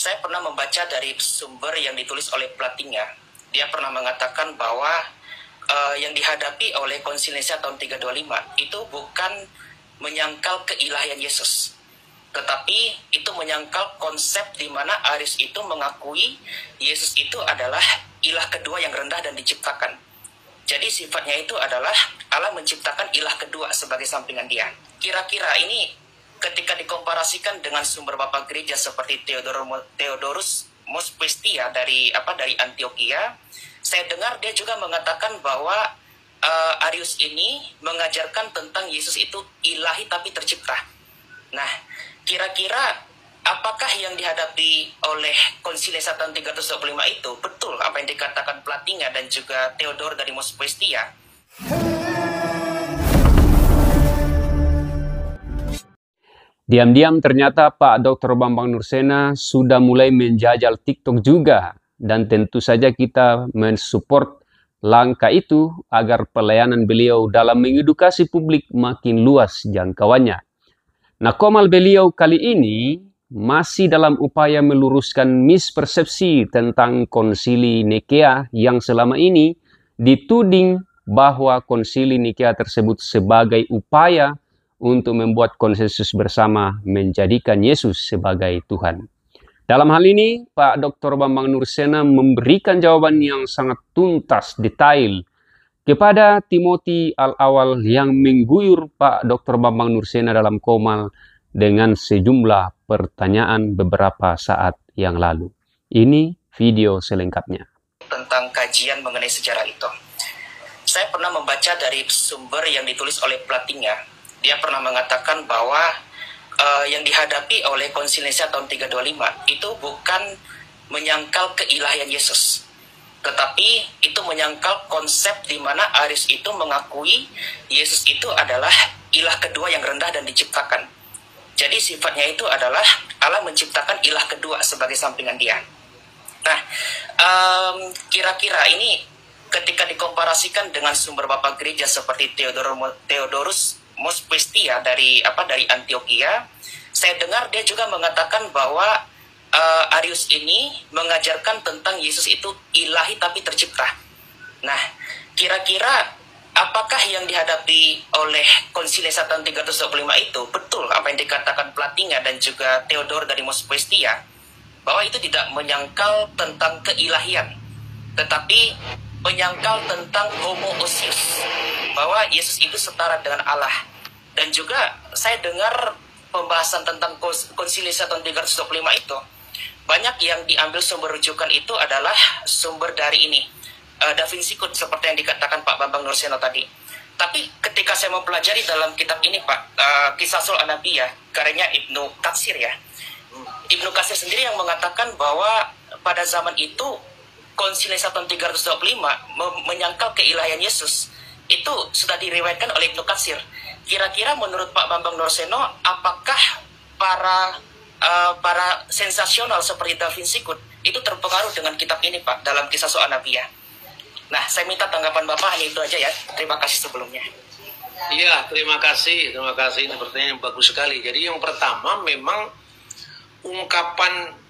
Saya pernah membaca dari sumber yang ditulis oleh pelatihnya. Dia pernah mengatakan bahwa yang dihadapi oleh Konsil Nisa tahun 325 itu bukan menyangkal keilahian Yesus, tetapi itu menyangkal konsep di mana Arius itu mengakui Yesus itu adalah ilah kedua yang rendah dan diciptakan. Jadi sifatnya itu adalah Allah menciptakan ilah kedua sebagai sampingan dia. Kira-kira ini ketika dikomparasikan dengan sumber Bapak Gereja seperti Theodorus Mospestia dari Antioquia, saya dengar dia juga mengatakan bahwa Arius ini mengajarkan tentang Yesus itu ilahi tapi tercipta. Nah, kira-kira apakah yang dihadapi oleh Konsil Nisa tahun 325 itu betul apa yang dikatakan pelatihnya dan juga Theodor dari Mospestia? Diam-diam ternyata Pak Dr. Bambang Nursena sudah mulai menjajal TikTok juga. Dan tentu saja kita mensupport langkah itu agar pelayanan beliau dalam mengedukasi publik makin luas jangkauannya. Nah, komal beliau kali ini masih dalam upaya meluruskan mispersepsi tentang konsili Nikea yang selama ini dituding bahwa konsili Nikea tersebut sebagai upaya untuk membuat konsensus bersama menjadikan Yesus sebagai Tuhan. Dalam hal ini, Pak Dr. Bambang Nursena memberikan jawaban yang sangat tuntas, detail, kepada Timothy Al-Awal yang mengguyur Pak Dr. Bambang Nursena dalam komal dengan sejumlah pertanyaan beberapa saat yang lalu. Ini video selengkapnya. Tentang kajian mengenai sejarah itu. Saya pernah membaca dari sumber yang ditulis oleh pelatihnya. Dia pernah mengatakan bahwa yang dihadapi oleh Konsil Nisa tahun 325 itu bukan menyangkal keilahian Yesus, tetapi itu menyangkal konsep di mana Arius itu mengakui Yesus itu adalah ilah kedua yang rendah dan diciptakan. Jadi sifatnya itu adalah Allah menciptakan ilah kedua sebagai sampingan dia. Nah, kira-kira ini ketika dikomparasikan dengan sumber Bapak Gereja seperti Theodorus Mospestia dari Antioquia, saya dengar dia juga mengatakan bahwa Arius ini mengajarkan tentang Yesus itu ilahi tapi tercipta. Nah, kira-kira apakah yang dihadapi oleh Konsil Nisa tahun 325 itu betul apa yang dikatakan pelatihnya dan juga Theodor dari Mospestia, bahwa itu tidak menyangkal tentang keilahian, tetapi menyangkal tentang homoousios, bahwa Yesus itu setara dengan Allah. Dan juga saya dengar pembahasan tentang Konsil Nisa tahun 325 itu, banyak yang diambil sumber rujukan itu adalah sumber dari ini, Da Vinci Code, seperti yang dikatakan Pak Bambang Nursena tadi. Tapi ketika saya mempelajari dalam kitab ini Pak, Qisasul Anabiyah, karyanya Ibnu Katsir ya, Ibnu Katsir sendiri yang mengatakan bahwa pada zaman itu Konsil Nisa tahun 325 menyangkal keilahian Yesus itu sudah diriwayatkan oleh Ibnu Katsir. Kira-kira menurut Pak Bambang Nursena, apakah para sensasional seperti Da Vinci Code itu terpengaruh dengan kitab ini Pak dalam Qisasul Anabiyah? Nah, saya minta tanggapan Bapak, hanya itu aja ya. Terima kasih sebelumnya. Iya, terima kasih. Ini pertanyaan yang bagus sekali. Jadi yang pertama memang ungkapan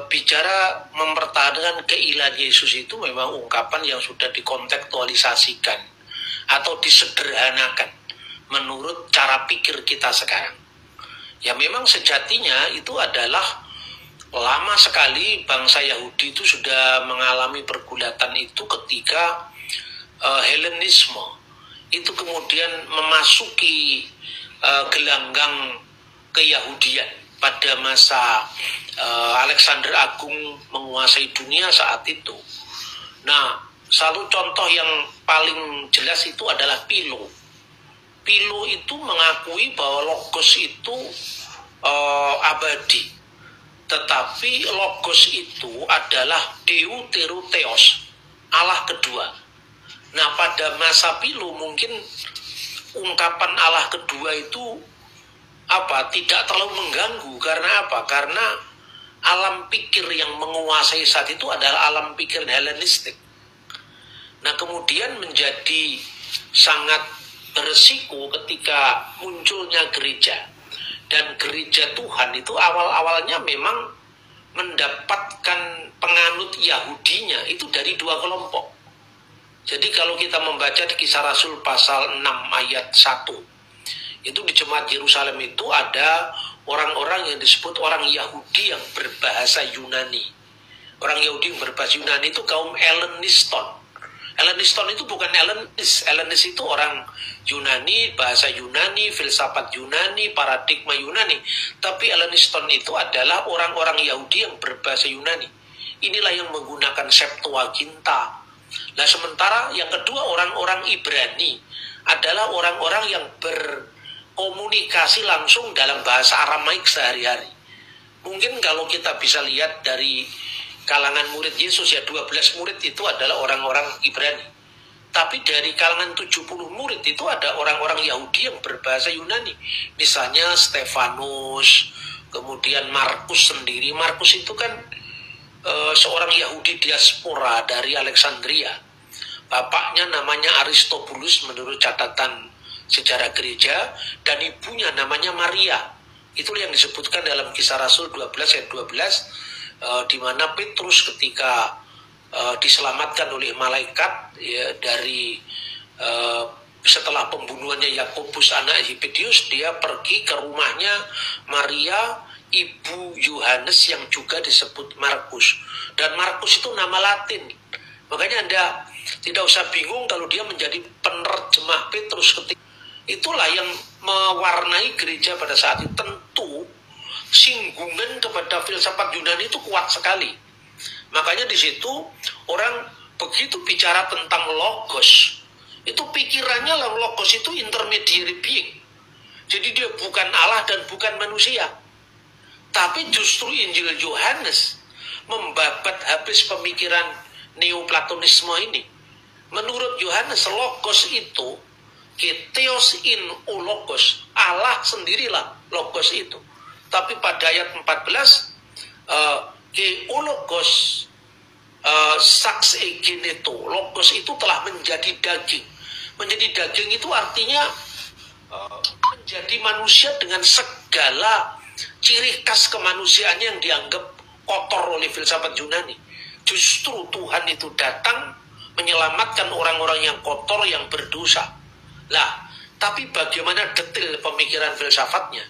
bicara mempertahankan keilahian Yesus itu memang ungkapan yang sudah dikontekstualisasikan atau disederhanakan menurut cara pikir kita sekarang. Ya memang sejatinya itu adalah lama sekali bangsa Yahudi itu sudah mengalami pergulatan itu ketika Helenisme itu kemudian memasuki gelanggang keyahudian pada masa Alexander Agung menguasai dunia saat itu. Nah, satu contoh yang paling jelas itu adalah Philo. Philo itu mengakui bahwa logos itu abadi, tetapi logos itu adalah Deuterotheos, Allah kedua. Nah, pada masa Philo mungkin ungkapan Allah kedua itu tidak terlalu mengganggu. Karena apa? Karena alam pikir yang menguasai saat itu adalah alam pikir Helenistik. Nah, kemudian menjadi sangat beresiko ketika munculnya gereja. Dan gereja Tuhan itu awal-awalnya memang penganut Yahudinya itu dari dua kelompok. Jadi kalau kita membaca di Kisah Rasul pasal 6 ayat 1, itu di jemaat Yerusalem itu ada orang-orang yang disebut orang Yahudi yang berbahasa Yunani. Orang Yahudi yang berbahasa Yunani itu kaum Helleniston. Helleniston itu bukan Hellenis. Hellenis itu orang Yunani, bahasa Yunani, filsafat Yunani, paradigma Yunani. Tapi Helleniston itu adalah orang-orang Yahudi yang berbahasa Yunani. Inilah yang menggunakan Septuaginta. Nah, sementara yang kedua orang-orang Ibrani adalah orang-orang yang berkomunikasi langsung dalam bahasa Aramaik sehari-hari. Mungkin kalau kita bisa lihat dari kalangan murid Yesus, ya 12 murid itu adalah orang-orang Ibrani. Tapi dari kalangan 70 murid itu ada orang-orang Yahudi yang berbahasa Yunani. Misalnya Stefanus, kemudian Markus sendiri. Markus itu kan seorang Yahudi diaspora dari Alexandria. Bapaknya namanya Aristobulus menurut catatan sejarah gereja, dan ibunya namanya Maria. Itulah yang disebutkan dalam Kisah Rasul 12 ayat 12, di mana Petrus ketika diselamatkan oleh malaikat ya, dari setelah pembunuhannya Yakobus anak Zebedius, dia pergi ke rumahnya Maria ibu Yohanes yang juga disebut Markus. Dan Markus itu nama Latin. Makanya Anda tidak usah bingung kalau dia menjadi penerjemah Petrus ketika itulah yang mewarnai gereja pada saat itu. Tentu singgungan kepada filsafat Yunani itu kuat sekali. Makanya di situ orang begitu bicara tentang logos, itu pikirannya logos itu intermediary being. Jadi dia bukan Allah dan bukan manusia. Tapi justru Injil Yohanes membabat habis pemikiran Neoplatonisme ini. Menurut Yohanes, logos itu Theos in o logos, Allah sendirilah logos itu. Tapi pada ayat 14, logos sax egeneto, logos itu telah menjadi daging. Menjadi daging itu artinya menjadi manusia dengan segala ciri khas kemanusiaannya yang dianggap kotor oleh filsafat Yunani. Justru Tuhan itu datang menyelamatkan orang-orang yang kotor, yang berdosa. Lah, tapi bagaimana detail pemikiran filsafatnya?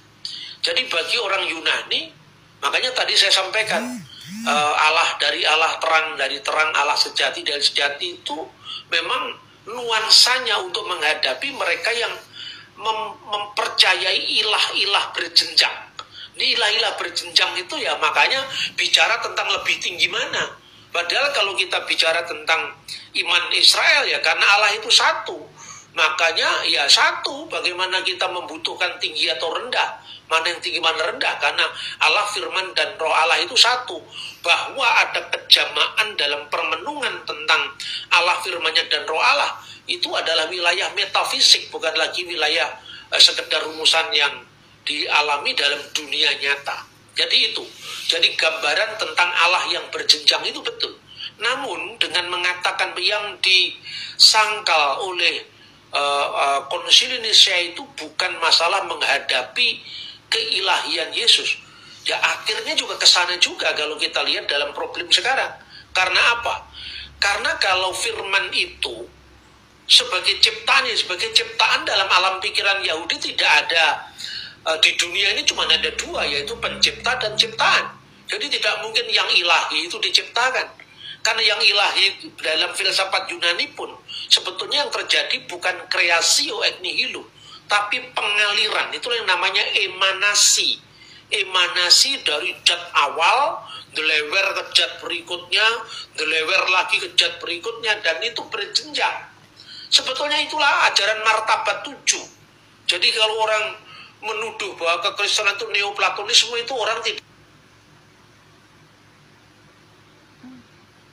Jadi bagi orang Yunani, makanya tadi saya sampaikan, Allah dari Allah terang, dari terang Allah sejati, dari sejati itu memang nuansanya untuk menghadapi mereka yang mempercayai ilah-ilah berjenjang. Ini ilah-ilah berjenjang itu ya makanya bicara tentang lebih tinggi mana. Padahal kalau kita bicara tentang iman Israel ya karena Allah itu satu. Makanya ya satu, bagaimana kita membutuhkan tinggi atau rendah. Mana yang tinggi, mana rendah. Karena Allah, firman, dan roh Allah itu satu. Bahwa ada kejamaan dalam permenungan tentang Allah, firmannya, dan roh Allah. Itu adalah wilayah metafisik, bukan lagi wilayah sekedar rumusan yang dialami dalam dunia nyata. Jadi itu. Jadi gambaran tentang Allah yang berjenjang itu betul. Namun dengan mengatakan yang disangkal oleh Konsili Nicea itu bukan masalah menghadapi keilahian Yesus. Ya akhirnya juga kesana juga kalau kita lihat dalam problem sekarang. Karena apa? Karena kalau firman itu sebagai ciptaan dalam alam pikiran Yahudi tidak ada. Di dunia ini cuma ada dua, yaitu pencipta dan ciptaan. Jadi tidak mungkin yang ilahi itu diciptakan. Karena yang ilahi dalam filsafat Yunani pun sebetulnya yang terjadi bukan creatio et nihilo, tapi pengaliran. Itulah yang namanya emanasi. Emanasi dari zat awal, delewer ke zat berikutnya, delewer lagi ke zat berikutnya, dan itu berjenjang. Sebetulnya itulah ajaran martabat 7. Jadi kalau orang menuduh bahwa kekristenan itu neoplatonisme, itu orang tidak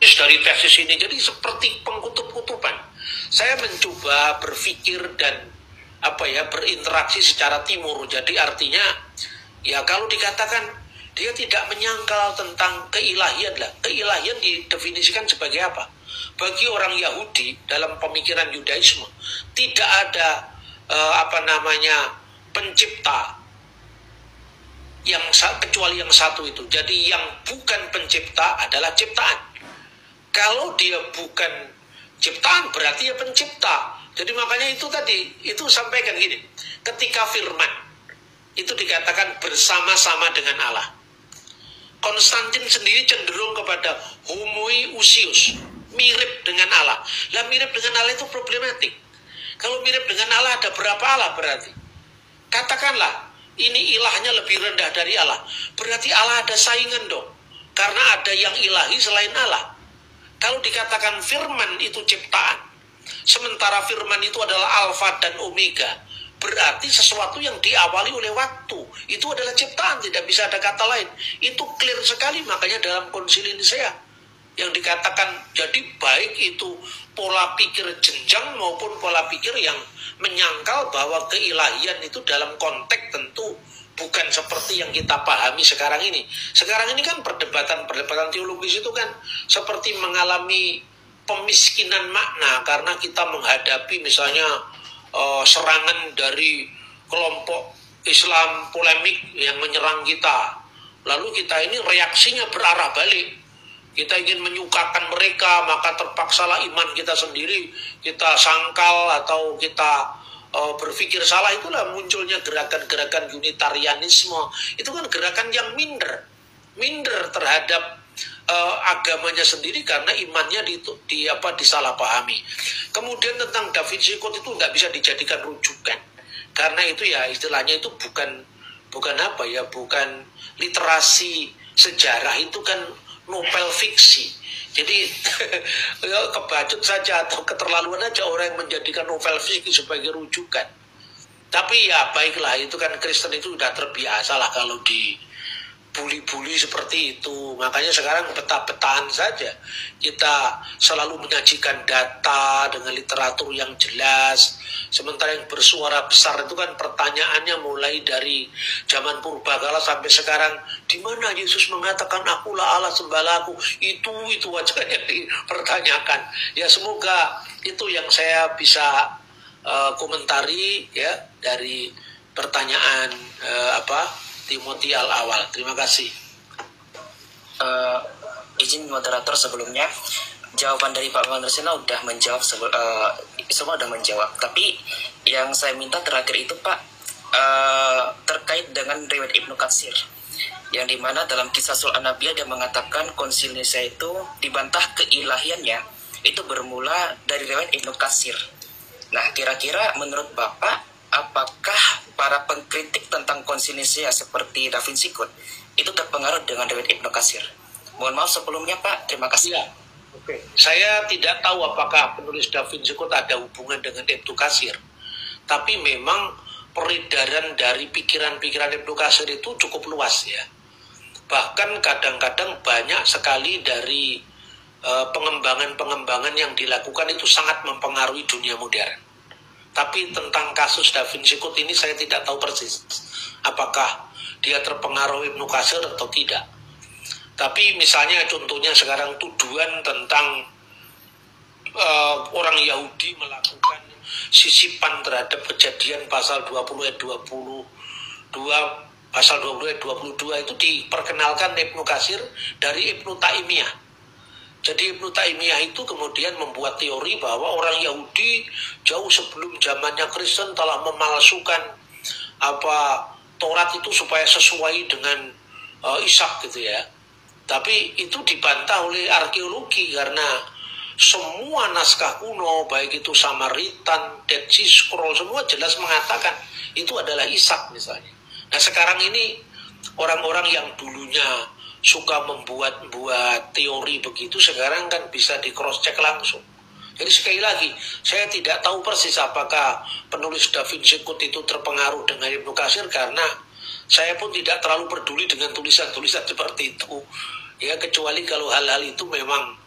dari tesis ini. Jadi seperti pengkutub-kutuban. Saya mencoba berpikir dan berinteraksi secara timur. Jadi artinya ya kalau dikatakan dia tidak menyangkal tentang keilahian lah. Keilahian didefinisikan sebagai apa? Bagi orang Yahudi dalam pemikiran Yudaisme tidak ada pencipta yang kecuali yang satu itu. Jadi yang bukan pencipta adalah ciptaan. Kalau dia bukan ciptaan, berarti ya pencipta. Jadi makanya itu tadi, itu sampaikan gini, ketika firman itu dikatakan bersama-sama dengan Allah. Konstantin sendiri cenderung kepada homoiousios, mirip dengan Allah. Lah mirip dengan Allah itu problematik. Kalau mirip dengan Allah, ada berapa Allah berarti? Katakanlah, ini ilahnya lebih rendah dari Allah. Berarti Allah ada saingan dong. Karena ada yang ilahi selain Allah. Kalau dikatakan firman itu ciptaan, sementara firman itu adalah alfa dan omega, berarti sesuatu yang diawali oleh waktu. Itu adalah ciptaan, tidak bisa ada kata lain. Itu clear sekali, makanya dalam konsili Nisea yang dikatakan, jadi baik itu pola pikir jenjang maupun pola pikir yang menyangkal bahwa keilahian itu dalam konteks tentu bukan seperti yang kita pahami sekarang ini. Sekarang ini kan perdebatan teologis itu kan seperti mengalami pemiskinan makna karena kita menghadapi misalnya serangan dari kelompok Islam polemik yang menyerang kita. Lalu kita ini reaksinya berarah balik. Kita ingin menyukakan mereka, maka terpaksalah iman kita sendiri kita sangkal atau kita berpikir salah. Itulah munculnya gerakan-gerakan unitarianisme. Itu kan gerakan yang minder terhadap agamanya sendiri karena imannya disalahpahami. Kemudian tentang Da Vinci Code itu nggak bisa dijadikan rujukan karena itu ya istilahnya itu bukan literasi sejarah, itu kan novel fiksi. Jadi kebacut saja atau keterlaluan aja orang yang menjadikan novel fiksi sebagai rujukan. Tapi ya baiklah, itu kan Kristen itu sudah terbiasa lah kalau dibuli-buli seperti itu. Makanya sekarang peta-petaan saja. Kita selalu menyajikan data dengan literatur yang jelas. Sementara yang bersuara besar itu kan pertanyaannya mulai dari zaman purbakala sampai sekarang. Di mana Yesus mengatakan akulah Allah sembahlah aku? Itu aja yang dipertanyakan. Ya semoga itu yang saya bisa komentari ya dari pertanyaan Timothy al-awal. Terima kasih. Izin moderator, sebelumnya jawaban dari Pak Nursena udah menjawab, semua udah menjawab. Tapi yang saya minta terakhir itu Pak, terkait dengan riwayat Ibnu Katsir, yang dimana dalam kisah Sul Anabiyah dia mengatakan konsil Nisea itu dibantah keilahiannya itu bermula dari riwayat Ibnu Katsir. Nah, kira-kira menurut Bapak, apakah para pengkritik tentang konsil Nisea seperti Da Vinci Code itu terpengaruh dengan riwayat Ibnu Katsir? Mohon maaf sebelumnya Pak, terima kasih. Ya, oke. Saya tidak tahu apakah penulis Da Vinci Code ada hubungan dengan Ibnu Katsir, tapi memang peredaran dari pikiran-pikiran Ibnu Katsir itu cukup luas ya. Bahkan kadang-kadang banyak sekali dari pengembangan-pengembangan yang dilakukan itu sangat mempengaruhi dunia modern. Tapi tentang kasus Da Vinci Code ini saya tidak tahu persis apakah dia terpengaruh Ibnu Katsir atau tidak. Tapi misalnya contohnya sekarang tuduhan tentang orang Yahudi melakukan sisipan terhadap Kejadian pasal 20 ayat 22, pasal 20 ayat 22 itu diperkenalkan Ibnu Katsir dari Ibnu Taimiyah. Jadi Ibnu Taimiyah itu kemudian membuat teori bahwa orang Yahudi jauh sebelum zamannya Kristen telah memalsukan Taurat itu supaya sesuai dengan Ishak gitu ya. Tapi itu dibantah oleh arkeologi karena semua naskah kuno, baik itu Samaritan, Dead Sea Scroll, semua jelas mengatakan itu adalah Ishak misalnya. Nah sekarang ini orang-orang yang dulunya suka membuat teori begitu, sekarang kan bisa di cross check langsung. Jadi sekali lagi, saya tidak tahu persis apakah penulis Da Vinci Code itu terpengaruh dengan Ibnu Katsir karena saya pun tidak terlalu peduli dengan tulisan-tulisan seperti itu. Ya kecuali kalau hal-hal itu memang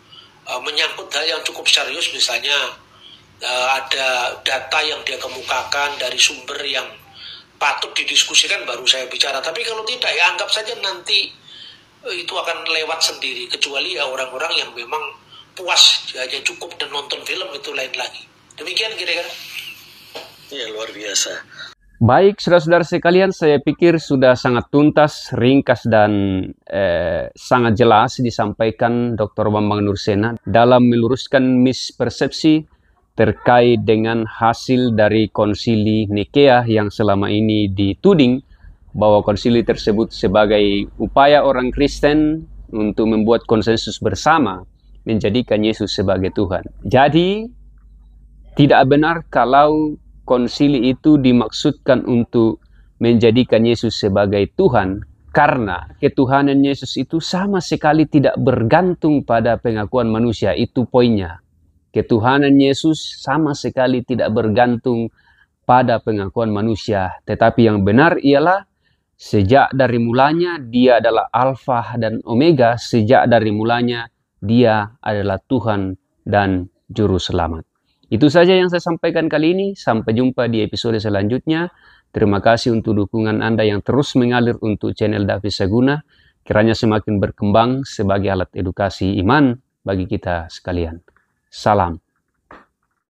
menyangkut hal yang cukup serius, misalnya ada data yang dia kemukakan dari sumber yang patut didiskusikan baru saya bicara. Tapi kalau tidak ya anggap saja nanti itu akan lewat sendiri, kecuali ya orang-orang yang memang puas hanya cukup dan nonton film, itu lain lagi. Demikian kira-kira. Ya luar biasa. Baik, saudara-saudara sekalian, saya pikir sudah sangat tuntas, ringkas, dan sangat jelas disampaikan Dr. Bambang Nursena dalam meluruskan mispersepsi terkait dengan hasil dari konsili Nikea yang selama ini dituding bahwa konsili tersebut sebagai upaya orang Kristen untuk membuat konsensus bersama menjadikan Yesus sebagai Tuhan. Jadi, tidak benar kalau konsili itu dimaksudkan untuk menjadikan Yesus sebagai Tuhan, karena ketuhanan Yesus itu sama sekali tidak bergantung pada pengakuan manusia. Itu poinnya. Ketuhanan Yesus sama sekali tidak bergantung pada pengakuan manusia. Tetapi yang benar ialah sejak dari mulanya dia adalah Alfa dan Omega. Sejak dari mulanya dia adalah Tuhan dan Juru Selamat. Itu saja yang saya sampaikan kali ini. Sampai jumpa di episode selanjutnya. Terima kasih untuk dukungan Anda yang terus mengalir untuk channel David Saguna. Kiranya semakin berkembang sebagai alat edukasi iman bagi kita sekalian. Salam.